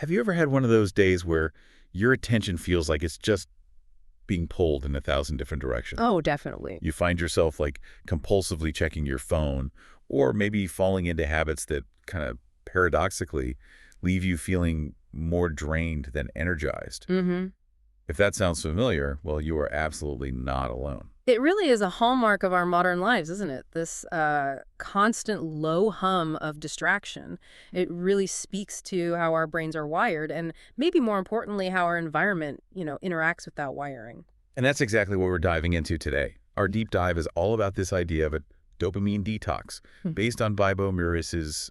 Have you ever had one of those days where your attention feels like it's just being pulled in 1,000 different directions? Oh, definitely. You find yourself like compulsively checking your phone, or maybe falling into habits that kind of paradoxically leave you feeling more drained than energized. Mm-hmm. If that sounds familiar, well, you are absolutely not alone. It really is a hallmark of our modern lives, isn't it? This constant low hum of distraction. It really speaks to how our brains are wired and maybe more importantly, how our environment, interacts with that wiring. And that's exactly what we're diving into today. Our deep dive is all about this idea of a dopamine detox, Hmm. based on Thibaut Meurisse's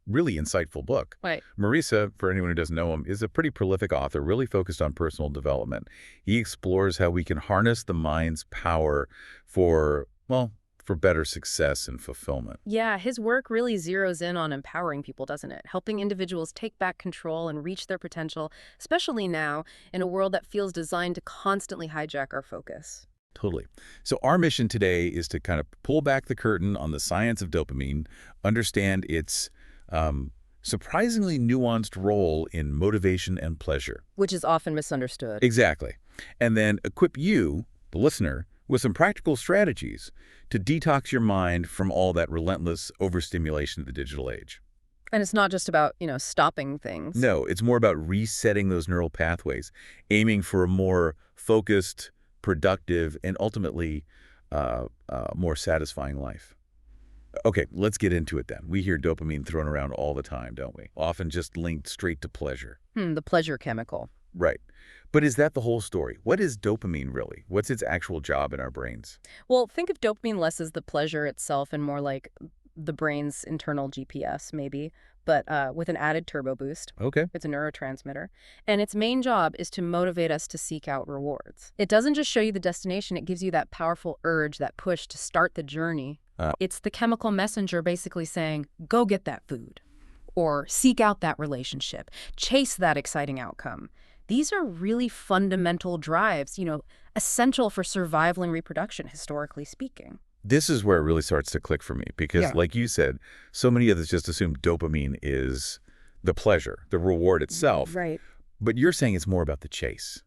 really insightful book. Right. Meurisse, for anyone who doesn't know him, is a pretty prolific author, really focused on personal development. He explores how we can harness the mind's power for, well, for better success and fulfillment. Yeah, his work really zeroes in on empowering people, doesn't it? Helping individuals take back control and reach their potential, especially now in a world that feels designed to constantly hijack our focus. Totally. So our mission today is to kind of pull back the curtain on the science of dopamine, understand its surprisingly nuanced role in motivation and pleasure. Which is often misunderstood. Exactly. And then equip you, the listener, with some practical strategies to detox your mind from all that relentless overstimulation of the digital age. And it's not just about, stopping things. No, it's more about resetting those neural pathways, aiming for a more focused, productive, and ultimately more satisfying life. Okay, let's get into it then. We hear dopamine thrown around all the time, don't we? Often just linked straight to pleasure. The pleasure chemical. Right. But is that the whole story? What is dopamine really? What's its actual job in our brains? Well, think of dopamine less as the pleasure itself and more like the brain's internal GPS, maybe, but with an added turbo boost. Okay. It's a neurotransmitter. And its main job is to motivate us to seek out rewards. It doesn't just show you the destination, it gives you that powerful urge, that push to start the journey. It's the chemical messenger basically saying, go get that food, or seek out that relationship, chase that exciting outcome. These are really fundamental drives, essential for survival and reproduction, historically speaking. This is where it really starts to click for me because, Yeah. like you said, so many of us just assume dopamine is the pleasure, the reward itself. Right. But you're saying it's more about the chase,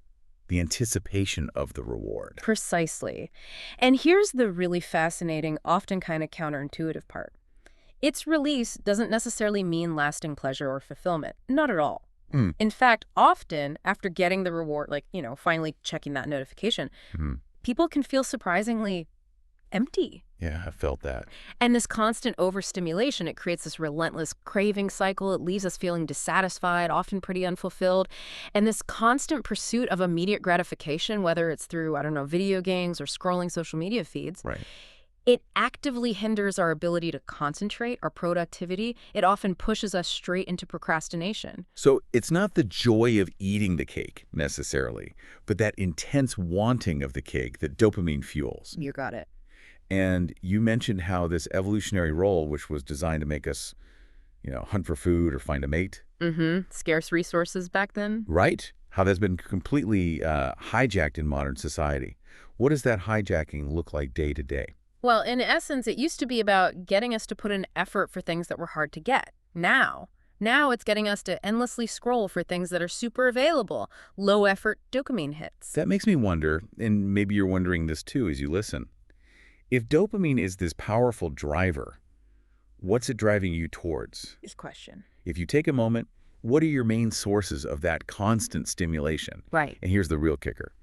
the anticipation of the reward. Precisely. And here's the really fascinating, often kind of counterintuitive part. Its release doesn't necessarily mean lasting pleasure or fulfillment. Not at all. Mm. In fact, often after getting the reward, like, finally checking that notification, Mhm. people can feel surprisingly empty. Yeah, I felt that. And this constant overstimulation, it creates this relentless craving cycle. It leaves us feeling dissatisfied, often pretty unfulfilled. And this constant pursuit of immediate gratification, whether it's through, video games or scrolling social media feeds, Right. it actively hinders our ability to concentrate, our productivity. It often pushes us straight into procrastination. So it's not the joy of eating the cake necessarily, but that intense wanting of the cake that dopamine fuels. You got it. And you mentioned how this evolutionary role, which was designed to make us, hunt for food or find a mate, Scarce resources back then. right? How that's been completely hijacked in modern society. What does that hijacking look like day to day? Well, in essence, it used to be about getting us to put in effort for things that were hard to get. Now it's getting us to endlessly scroll for things that are super available, low effort dopamine hits. That makes me wonder, and maybe you're wondering this too as you listen. If dopamine is this powerful driver, what's it driving you towards? Is question. If you take a moment, what are your main sources of that constant stimulation? Right. And here's the real kicker.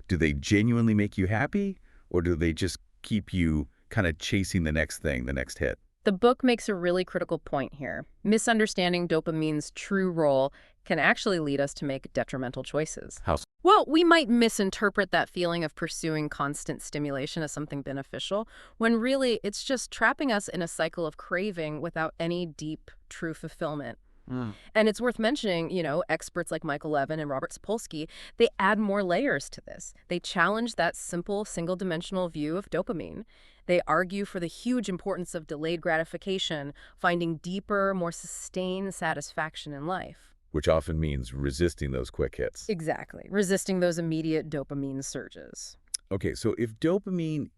Do they genuinely make you happy, or do they just keep you kind of chasing the next thing, the next hit? The book makes a really critical point here. Misunderstanding dopamine's true role can actually lead us to make detrimental choices. How? Well, we might misinterpret that feeling of pursuing constant stimulation as something beneficial, when really it's just trapping us in a cycle of craving without any deep, true fulfillment. And it's worth mentioning, experts like Michael Levin and Robert Sapolsky, they add more layers to this. They challenge that simple, single-dimensional view of dopamine. They argue for the huge importance of delayed gratification, finding deeper, more sustained satisfaction in life. Which often means resisting those quick hits. Exactly. Resisting those immediate dopamine surges. Okay, so if dopamine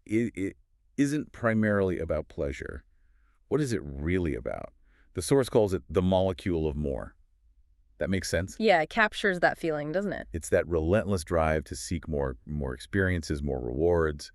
isn't primarily about pleasure, what is it really about? The source calls it the molecule of more. That makes sense? Yeah, it captures that feeling, doesn't it? It's that relentless drive to seek more experiences, more rewards.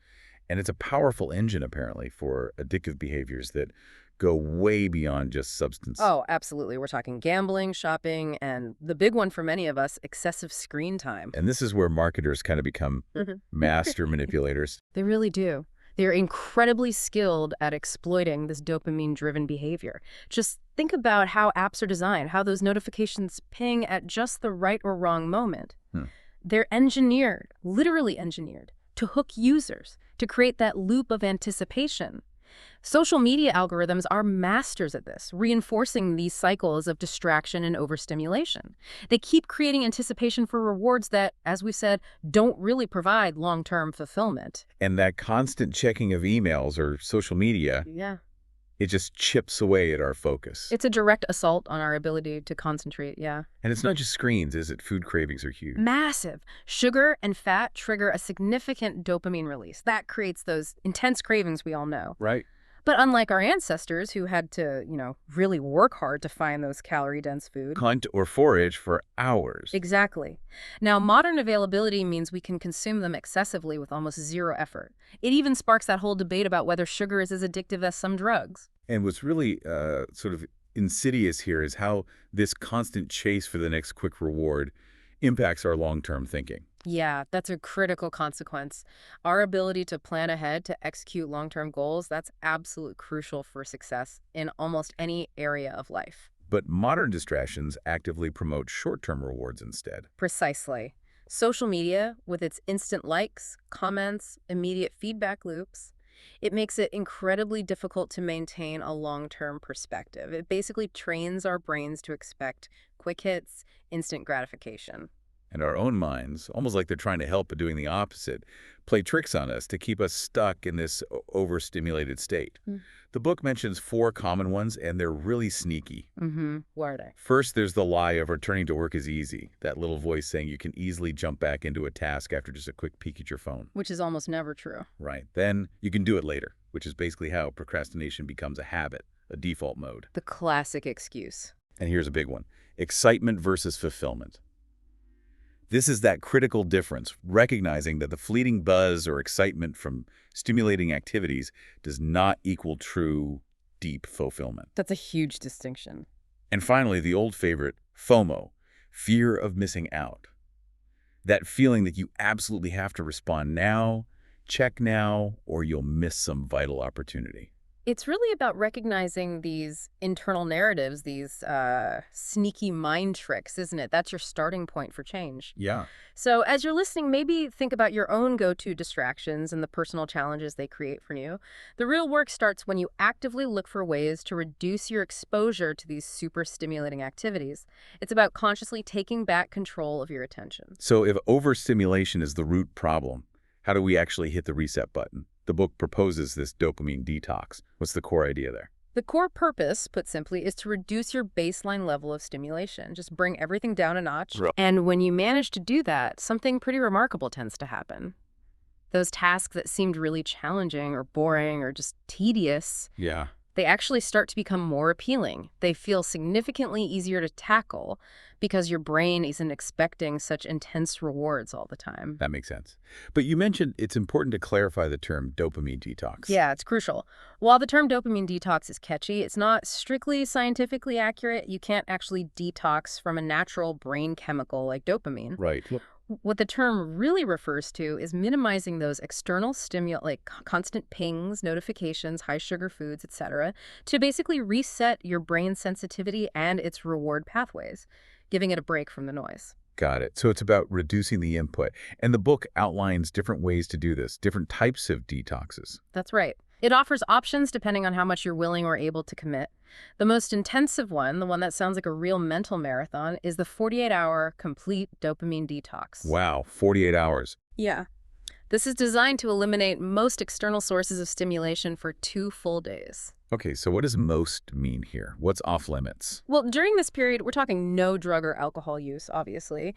And it's a powerful engine, apparently, for addictive behaviors that go way beyond just substance. Oh, absolutely. We're talking gambling, shopping, and the big one for many of us, excessive screen time. And this is where marketers kind of become Mhm. master manipulators. They really do. They're incredibly skilled at exploiting this dopamine-driven behavior. Just think about how apps are designed, how those notifications ping at just the right or wrong moment. Hmm. They're engineered, literally engineered, to hook users, to create that loop of anticipation. Social media algorithms are masters at this, reinforcing these cycles of distraction and overstimulation. They keep creating anticipation for rewards that, as we said, don't really provide long-term fulfillment. And that constant checking of emails or social media, Yeah. it just chips away at our focus. It's a direct assault on our ability to concentrate, yeah. And it's not just screens, is it? Food cravings are huge. Massive. Sugar and fat trigger a significant dopamine release. That creates those intense cravings we all know. Right. But unlike our ancestors who had to, really work hard to find those calorie-dense food. Hunt or forage for hours. Exactly. Now, modern availability means we can consume them excessively with almost zero effort. It even sparks that whole debate about whether sugar is as addictive as some drugs. And what's really sort of insidious here is how this constant chase for the next quick reward impacts our long-term thinking. Yeah, that's a critical consequence. Our ability to plan ahead, to execute long-term goals, that's absolutely crucial for success in almost any area of life. But modern distractions actively promote short-term rewards instead. Precisely. Social media, with its instant likes, comments, immediate feedback loops, it makes it incredibly difficult to maintain a long-term perspective. It basically trains our brains to expect quick hits, instant gratification. And our own minds, almost like they're trying to help but doing the opposite, play tricks on us to keep us stuck in this overstimulated state. Mm. The book mentions 4 common ones, and they're really sneaky. What are they? First, there's the lie of returning to work is easy, that little voice saying you can easily jump back into a task after just a quick peek at your phone. Which is almost never true. Right. Then you can do it later, which is basically how procrastination becomes a habit, a default mode. The classic excuse. And here's a big one: excitement versus fulfillment. This is that critical difference, recognizing that the fleeting buzz or excitement from stimulating activities does not equal true, deep fulfillment. That's a huge distinction. And finally, the old favorite, FOMO, fear of missing out. That feeling that you absolutely have to respond now, check now, or you'll miss some vital opportunity. It's really about recognizing these internal narratives, these sneaky mind tricks, isn't it? That's your starting point for change. Yeah. So as you're listening, maybe think about your own go-to distractions and the personal challenges they create for you. The real work starts when you actively look for ways to reduce your exposure to these super stimulating activities. It's about consciously taking back control of your attention. So if overstimulation is the root problem, how do we actually hit the reset button? The book proposes this dopamine detox. What's the core idea there? The core purpose, put simply, is to reduce your baseline level of stimulation. Just bring everything down a notch. Right. And when you manage to do that, something pretty remarkable tends to happen. Those tasks that seemed really challenging or boring or just tedious, Yeah. they actually start to become more appealing. They feel significantly easier to tackle because your brain isn't expecting such intense rewards all the time. That makes sense. But you mentioned it's important to clarify the term dopamine detox. Yeah, it's crucial. While the term dopamine detox is catchy, it's not strictly scientifically accurate. You can't actually detox from a natural brain chemical like dopamine. Right. What the term really refers to is minimizing those external stimuli, like constant pings, notifications, high sugar foods, etc., to basically reset your brain sensitivity and its reward pathways, giving it a break from the noise. Got it. So it's about reducing the input. And the book outlines different ways to do this, different types of detoxes. That's right. It offers options depending on how much you're willing or able to commit. The most intensive one, the one that sounds like a real mental marathon, is the 48-hour complete dopamine detox. Wow, 48 hours. Yeah. This is designed to eliminate most external sources of stimulation for 2 full days. Okay, so what does most mean here? What's off limits? Well, during this period, we're talking no drug or alcohol use, obviously,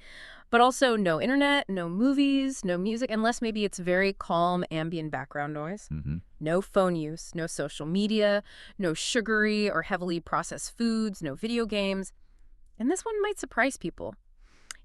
but also no internet, no movies, no music, unless maybe it's very calm ambient background noise. No phone use, no social media, no sugary or heavily processed foods, no video games. And this one might surprise people.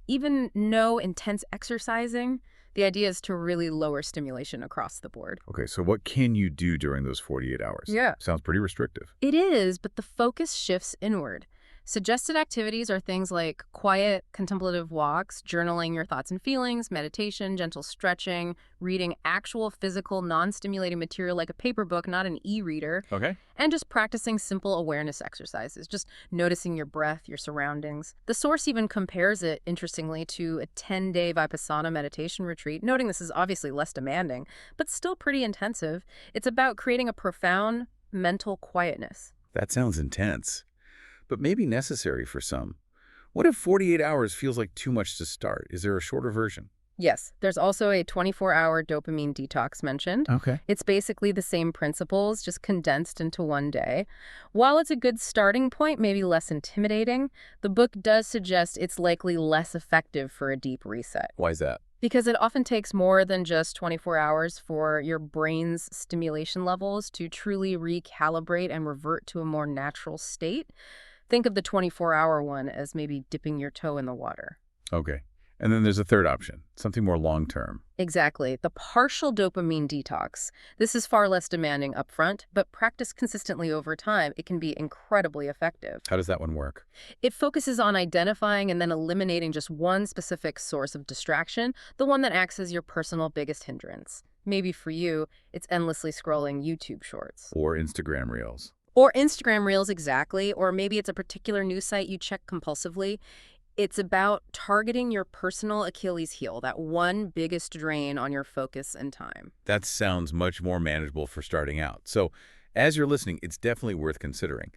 Even no intense exercising, the idea is to really lower stimulation across the board. Okay, so what can you do during those 48 hours? Yeah. Sounds pretty restrictive. It is, but the focus shifts inward. Suggested activities are things like quiet, contemplative walks, journaling your thoughts and feelings, meditation, gentle stretching, reading actual physical, non-stimulating material like a paper book, not an e-reader, Okay. and just practicing simple awareness exercises, just noticing your breath, your surroundings. The source even compares it, interestingly, to a 10-day Vipassana meditation retreat, noting this is obviously less demanding, but still pretty intensive. It's about creating a profound mental quietness. That sounds intense, but maybe necessary for some. What if 48 hours feels like too much to start? Is there a shorter version? Yes, there's also a 24-hour dopamine detox mentioned. Okay. It's basically the same principles, just condensed into one day. While it's a good starting point, maybe less intimidating, the book does suggest it's likely less effective for a deep reset. Why is that? Because it often takes more than just 24 hours for your brain's stimulation levels to truly recalibrate and revert to a more natural state. Think of the 24-hour one as maybe dipping your toe in the water. Okay. And then there's a third option, something more long-term. Exactly. The partial dopamine detox. This is far less demanding upfront, but practiced consistently over time, it can be incredibly effective. How does that one work? It focuses on identifying and then eliminating just one specific source of distraction, the one that acts as your personal biggest hindrance. Maybe for you, it's endlessly scrolling YouTube shorts. Or Instagram Reels. Or Instagram Reels, exactly. Or maybe it's a particular news site you check compulsively. It's about targeting your personal Achilles heel, that one biggest drain on your focus and time. That sounds much more manageable for starting out. So as you're listening, it's definitely worth considering.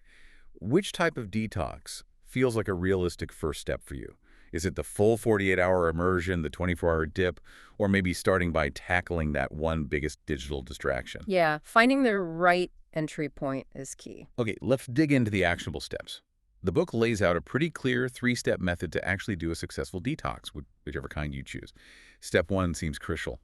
Which type of detox feels like a realistic first step for you? Is it the full 48-hour immersion, the 24-hour dip, or maybe starting by tackling that one biggest digital distraction? Yeah, finding the right entry point is key. Okay, let's dig into the actionable steps. The book lays out a pretty clear 3-step method to actually do a successful detox, whichever kind you choose. Step 1 seems crucial.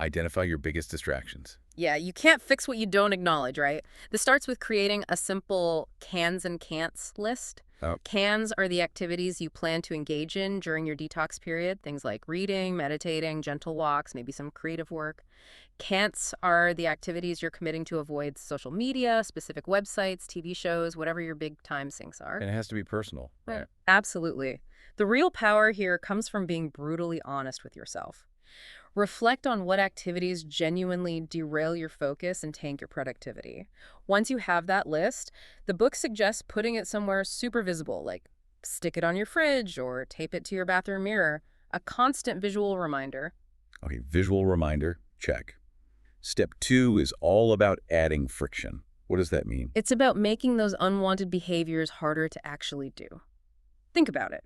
Identify your biggest distractions. Yeah, you can't fix what you don't acknowledge, right? This starts with creating a simple cans and can'ts list. Oh. Cans are the activities you plan to engage in during your detox period, things like reading, meditating, gentle walks, maybe some creative work. Can'ts are the activities you're committing to avoid social media, specific websites, TV shows, whatever your big time sinks are. And it has to be personal, right? Absolutely. The real power here comes from being brutally honest with yourself. Reflect on what activities genuinely derail your focus and tank your productivity. Once you have that list, the book suggests putting it somewhere super visible, like stick it on your fridge or tape it to your bathroom mirror, a constant visual reminder. Okay, visual reminder, check. Step 2 is all about adding friction. What does that mean? It's about making those unwanted behaviors harder to actually do. Think about it.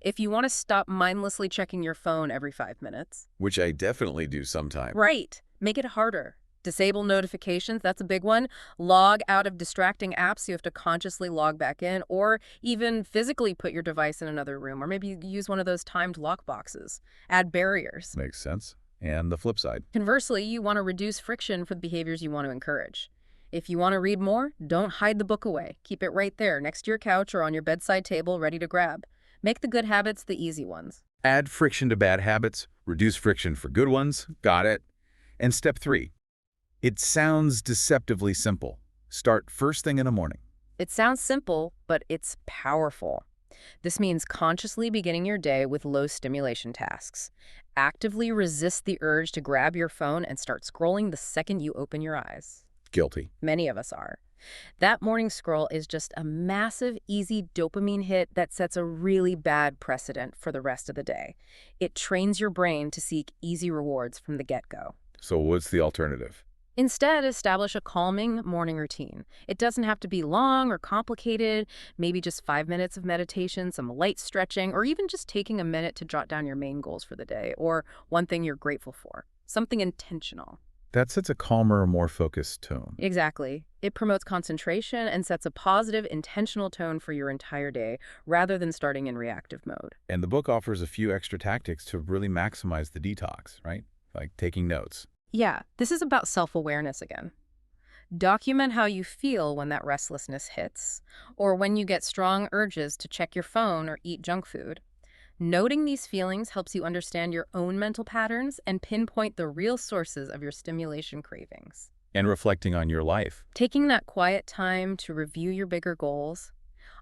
If you want to stop mindlessly checking your phone every 5 minutes. Which I definitely do sometimes. Right. Make it harder. Disable notifications, that's a big one. Log out of distracting apps, you have to consciously log back in, or even physically put your device in another room, or maybe use one of those timed lock boxes. Add barriers. Makes sense. And the flip side. Conversely, you want to reduce friction for the behaviors you want to encourage. If you want to read more, don't hide the book away. Keep it right there, next to your couch or on your bedside table, ready to grab. Make the good habits the easy ones. Add friction to bad habits, reduce friction for good ones. Got it. And step 3. It sounds deceptively simple. Start first thing in the morning. It sounds simple, but it's powerful. This means consciously beginning your day with low stimulation tasks. Actively resist the urge to grab your phone and start scrolling the second you open your eyes. Guilty. Many of us are. That morning scroll is just a massive, easy dopamine hit that sets a really bad precedent for the rest of the day. It trains your brain to seek easy rewards from the get-go. So what's the alternative? Instead, establish a calming morning routine. It doesn't have to be long or complicated, maybe just 5 minutes of meditation, some light stretching, or even just taking a minute to jot down your main goals for the day, or one thing you're grateful for. Something intentional. That sets a calmer, more focused tone. Exactly. It promotes concentration and sets a positive, intentional tone for your entire day, rather than starting in reactive mode. And the book offers a few extra tactics to really maximize the detox, right? Like taking notes. Yeah, this is about self-awareness again. Document how you feel when that restlessness hits, or when you get strong urges to check your phone or eat junk food. Noting these feelings helps you understand your own mental patterns and pinpoint the real sources of your stimulation cravings. And reflecting on your life. Taking that quiet time to review your bigger goals,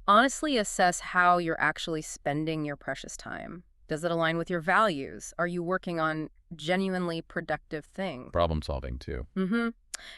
honestly assess how you're actually spending your precious time. Does it align with your values? Are you working on genuinely productive things? Problem solving, too.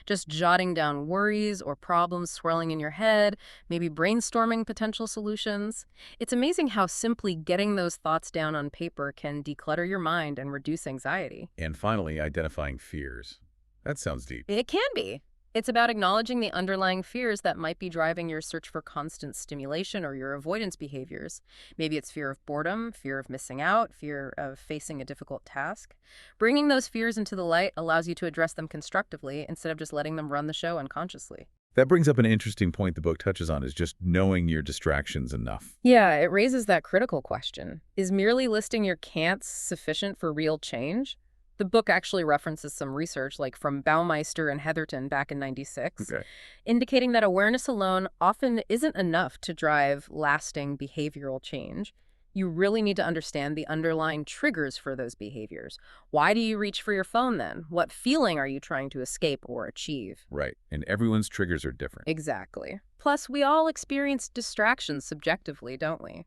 Just jotting down worries or problems swirling in your head, maybe brainstorming potential solutions. It's amazing how simply getting those thoughts down on paper can declutter your mind and reduce anxiety. And finally, identifying fears. That sounds deep. It can be. It's about acknowledging the underlying fears that might be driving your search for constant stimulation or your avoidance behaviors. Maybe it's fear of boredom, fear of missing out, fear of facing a difficult task. Bringing those fears into the light allows you to address them constructively instead of just letting them run the show unconsciously. That brings up an interesting point the book touches on, is just knowing your distractions enough. Yeah, it raises that critical question. Is merely listing your can'ts sufficient for real change? The book actually references some research, like from Baumeister and Heatherton back in '96, Okay. indicating that awareness alone often isn't enough to drive lasting behavioral change. You really need to understand the underlying triggers for those behaviors. Why do you reach for your phone then? What feeling are you trying to escape or achieve? Right. And everyone's triggers are different. Exactly. Plus, we all experience distractions subjectively, don't we?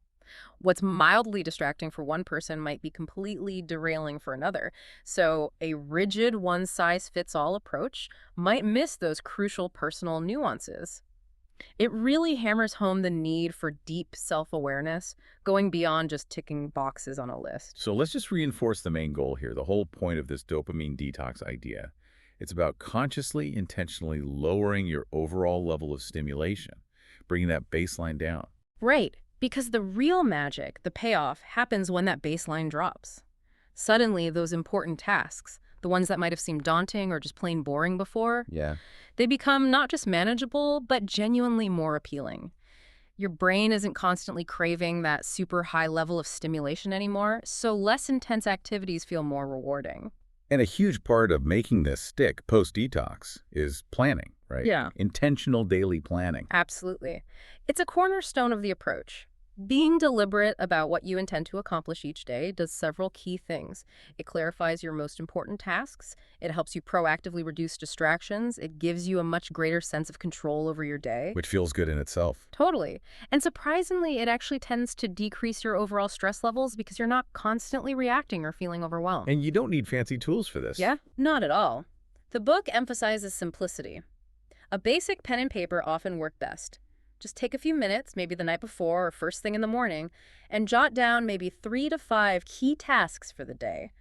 What's mildly distracting for one person might be completely derailing for another. So a rigid one-size-fits-all approach might miss those crucial personal nuances. It really hammers home the need for deep self-awareness, going beyond just ticking boxes on a list. So let's just reinforce the main goal here, the whole point of this dopamine detox idea. It's about consciously, intentionally lowering your overall level of stimulation, bringing that baseline down. Right, because the real magic, the payoff, happens when that baseline drops. Suddenly, those important tasks, the ones that might have seemed daunting or just plain boring before, Yeah. they become not just manageable, but genuinely more appealing. Your brain isn't constantly craving that super high level of stimulation anymore, so less intense activities feel more rewarding. And a huge part of making this stick post-detox is planning, right? Yeah. Intentional daily planning. Absolutely. It's a cornerstone of the approach. Being deliberate about what you intend to accomplish each day does several key things. It clarifies your most important tasks. It helps you proactively reduce distractions. It gives you a much greater sense of control over your day. Which feels good in itself. Totally. And surprisingly, it actually tends to decrease your overall stress levels because you're not constantly reacting or feeling overwhelmed. And you don't need fancy tools for this. Yeah, not at all. The book emphasizes simplicity. A basic pen and paper often work best. Just take a few minutes, maybe the night before or first thing in the morning, and jot down maybe 3 to 5 key tasks for the day,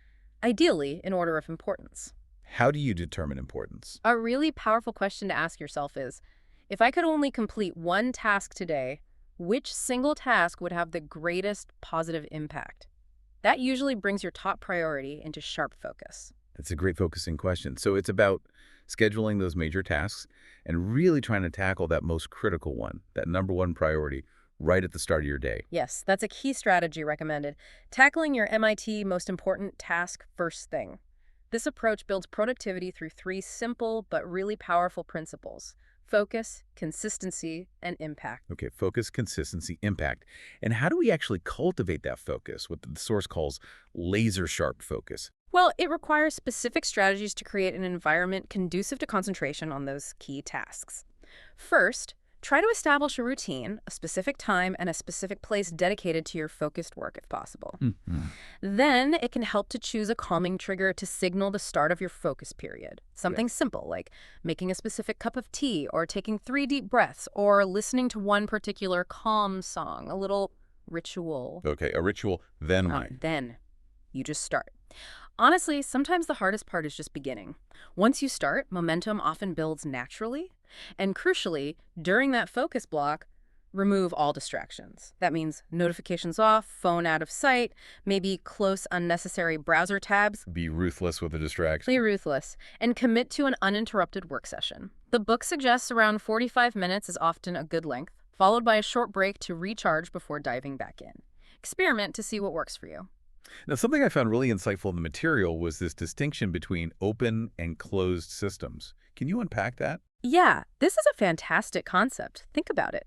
ideally in order of importance. How do you determine importance? A really powerful question to ask yourself is, if I could only complete one task today, which single task would have the greatest positive impact? That usually brings your top priority into sharp focus. That's a great focusing question. So it's about scheduling those major tasks and really trying to tackle that most critical one, that number one priority, right at the start of your day. Yes, that's a key strategy recommended. Tackling your MIT most important task first thing. This approach builds productivity through 3 simple but really powerful principles: focus, consistency, and impact. Okay, focus, consistency, impact. And how do we actually cultivate that focus, what the source calls laser-sharp focus? Well, it requires specific strategies to create an environment conducive to concentration on those key tasks. First, try to establish a routine, a specific time, and a specific place dedicated to your focused work if possible. Then it can help to choose a calming trigger to signal the start of your focus period. Something simple like making a specific cup of tea or taking 3 deep breaths or listening to one particular calm song, a little ritual. Okay, a ritual, then what? Then you just start. Honestly, sometimes the hardest part is just beginning. Once you start, momentum often builds naturally. And crucially, during that focus block, remove all distractions. That means notifications off, phone out of sight, maybe close unnecessary browser tabs. Be ruthless with the distraction. Be ruthless, and commit to an uninterrupted work session. The book suggests around 45 minutes is often a good length, followed by a short break to recharge before diving back in. Experiment to see what works for you. Now, something I found really insightful in the material was this distinction between open and closed systems. Can you unpack that? Yeah, this is a fantastic concept. Think about it.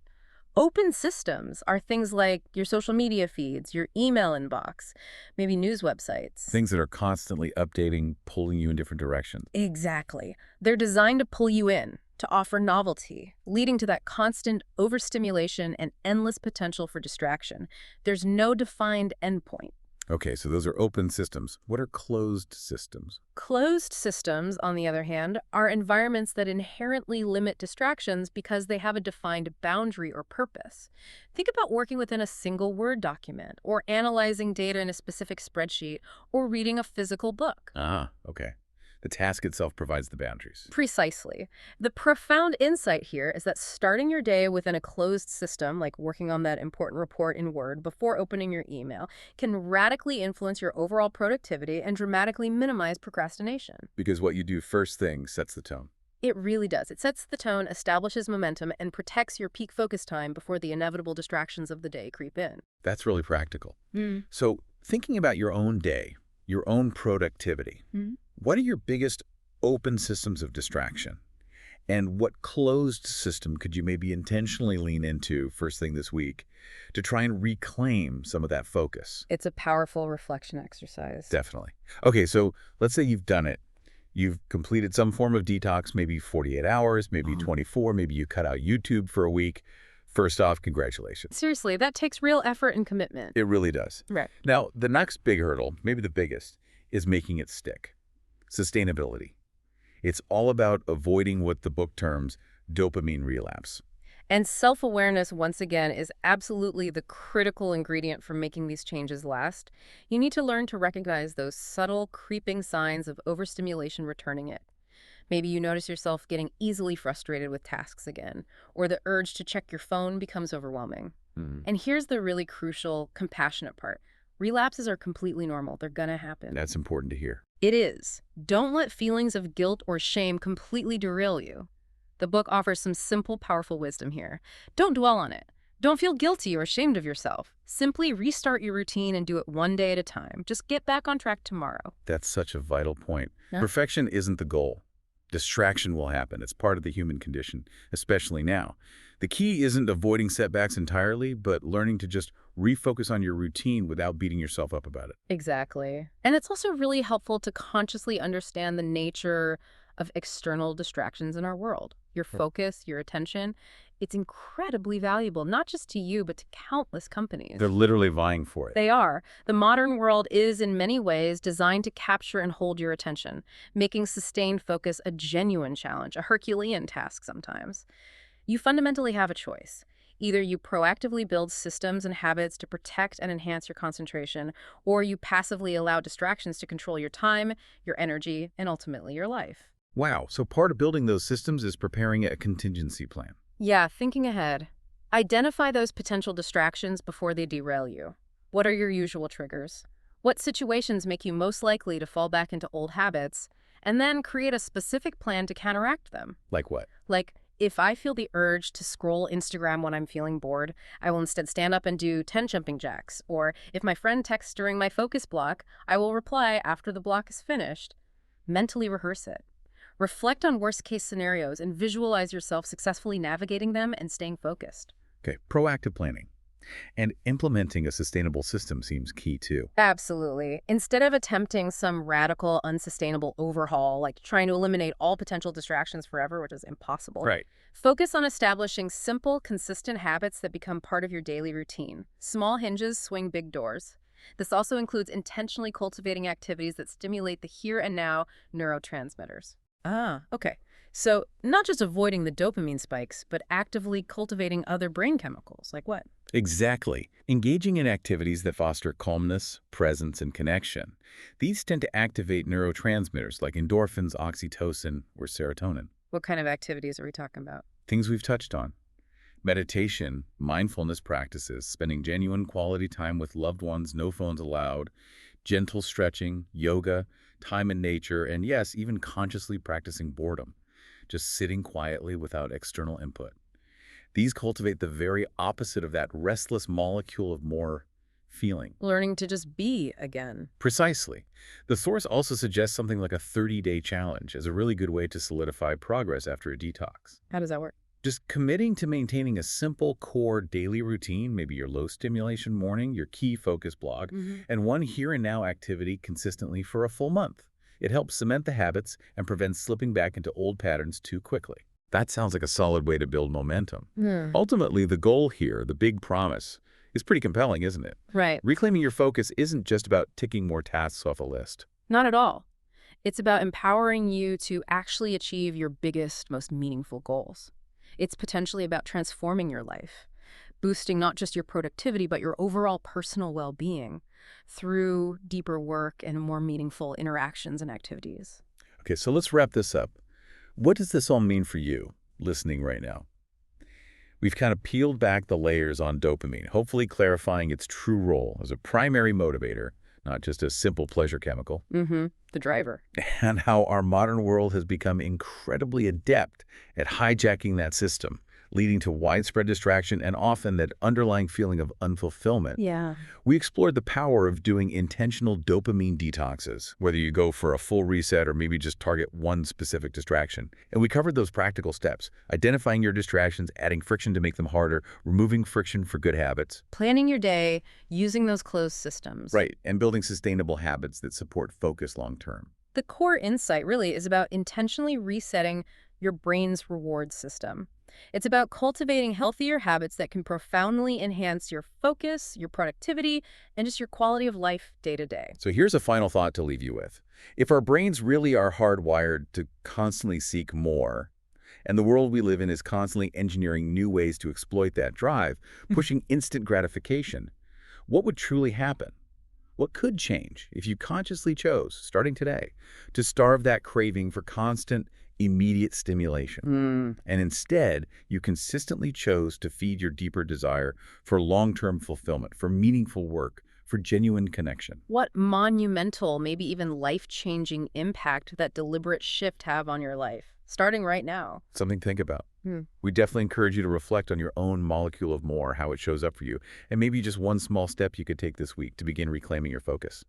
Open systems are things like your social media feeds, your email inbox, maybe news websites. Things that are constantly updating, pulling you in different directions. Exactly. They're designed to pull you in, to offer novelty, leading to that constant overstimulation and endless potential for distraction. There's no defined endpoint. Okay, so those are open systems. What are closed systems? Closed systems, on the other hand, are environments that inherently limit distractions because they have a defined boundary or purpose. Think about working within a single Word document, or analyzing data in a specific spreadsheet, or reading a physical book. Ah, okay. The task itself provides the boundaries. Precisely. The profound insight here is that starting your day within a closed system, like working on that important report in Word before opening your email, can radically influence your overall productivity and dramatically minimize procrastination. Because what you do first thing sets the tone. It really does. It sets the tone, establishes momentum, and protects your peak focus time before the inevitable distractions of the day creep in. That's really practical. Mm. So thinking about your own day, your own productivity, what are your biggest open systems of distraction? And what closed system could you maybe intentionally lean into first thing this week to try and reclaim some of that focus? It's a powerful reflection exercise. Definitely. Okay, so let's say you've done it. You've completed some form of detox, maybe 48 hours, maybe 24, maybe you cut out YouTube for a week. First off, congratulations. Seriously, that takes real effort and commitment. It really does. Right. Now, the next big hurdle, maybe the biggest, is making it stick. Sustainability. It's all about avoiding what the book terms dopamine relapse. And self-awareness, once again, is absolutely the critical ingredient for making these changes last. You need to learn to recognize those subtle, creeping signs of overstimulation returning it. Maybe you notice yourself getting easily frustrated with tasks again, or the urge to check your phone becomes overwhelming. And here's the really crucial, compassionate part. Relapses are completely normal. They're gonna happen. That's important to hear. It is. Don't let feelings of guilt or shame completely derail you. The book offers some simple, powerful wisdom here. Don't dwell on it. Don't feel guilty or ashamed of yourself. Simply restart your routine and do it one day at a time. Just get back on track tomorrow. That's such a vital point. Yeah. Perfection isn't the goal. Distraction will happen. It's part of the human condition, especially now. The key isn't avoiding setbacks entirely, but learning to just refocus on your routine without beating yourself up about it. Exactly. And it's also really helpful to consciously understand the nature of external distractions in our world. Your focus, your attention, it's incredibly valuable, not just to you, but to countless companies. They're literally vying for it. They are. The modern world is, in many ways, designed to capture and hold your attention, making sustained focus a genuine challenge, a Herculean task sometimes. You fundamentally have a choice. Either you proactively build systems and habits to protect and enhance your concentration, or you passively allow distractions to control your time, your energy, and ultimately your life. Wow, so part of building those systems is preparing a contingency plan. Yeah, thinking ahead. Identify those potential distractions before they derail you. What are your usual triggers? What situations make you most likely to fall back into old habits? And then create a specific plan to counteract them. Like what? Like, if I feel the urge to scroll Instagram when I'm feeling bored, I will instead stand up and do 10 jumping jacks. Or if my friend texts during my focus block, I will reply after the block is finished. Mentally rehearse it. Reflect on worst-case scenarios and visualize yourself successfully navigating them and staying focused. Okay, proactive planning. And implementing a sustainable system seems key too. Absolutely. Instead of attempting some radical, unsustainable overhaul, like trying to eliminate all potential distractions forever, which is impossible, Right. focus on establishing simple, consistent habits that become part of your daily routine. Small hinges swing big doors. This also includes intentionally cultivating activities that stimulate the here and now neurotransmitters. Ah, okay. So not just avoiding the dopamine spikes, but actively cultivating other brain chemicals, like what? Exactly. Engaging in activities that foster calmness, presence, and connection. These tend to activate neurotransmitters like endorphins, oxytocin, or serotonin. What kind of activities are we talking about? Things we've touched on. Meditation, mindfulness practices, spending genuine quality time with loved ones, no phones allowed, gentle stretching, yoga, time in nature, and yes, even consciously practicing boredom, just sitting quietly without external input. These cultivate the very opposite of that restless molecule of more feeling. Learning to just be again. Precisely. The source also suggests something like a 30-day challenge as a really good way to solidify progress after a detox. How does that work? Just committing to maintaining a simple core daily routine, maybe your low stimulation morning, your key focus block, and one here and now activity consistently for a full month. It helps cement the habits and prevents slipping back into old patterns too quickly. That sounds like a solid way to build momentum. Ultimately, the goal here, the big promise, is pretty compelling, isn't it? Right. Reclaiming your focus isn't just about ticking more tasks off a list. Not at all. It's about empowering you to actually achieve your biggest, most meaningful goals. It's potentially about transforming your life, boosting not just your productivity, but your overall personal well-being through deeper work and more meaningful interactions and activities. Okay, so let's wrap this up. What does this all mean for you, listening right now? We've kind of peeled back the layers on dopamine, hopefully clarifying its true role as a primary motivator, not just a simple pleasure chemical, The driver. and how our modern world has become incredibly adept at hijacking that system, leading to widespread distraction and often that underlying feeling of unfulfillment. Yeah. We explored the power of doing intentional dopamine detoxes, whether you go for a full reset or maybe just target one specific distraction. And we covered those practical steps, identifying your distractions, adding friction to make them harder, removing friction for good habits. Planning your day, using those closed systems. Right, and building sustainable habits that support focus long term. The core insight really is about intentionally resetting your brain's reward system. It's about cultivating healthier habits that can profoundly enhance your focus, your productivity, and just your quality of life day to day. So here's a final thought to leave you with. If our brains really are hardwired to constantly seek more, and the world we live in is constantly engineering new ways to exploit that drive, pushing instant gratification, what would truly happen? What could change if you consciously chose, starting today, to starve that craving for constant, immediate stimulation? And instead, you consistently chose to feed your deeper desire for long-term fulfillment, for meaningful work, for genuine connection. What monumental, maybe even life-changing impact that deliberate shift have on your life, starting right now. Something to think about. We definitely encourage you to reflect on your own molecule of more, how it shows up for you, and maybe just one small step you could take this week to begin reclaiming your focus.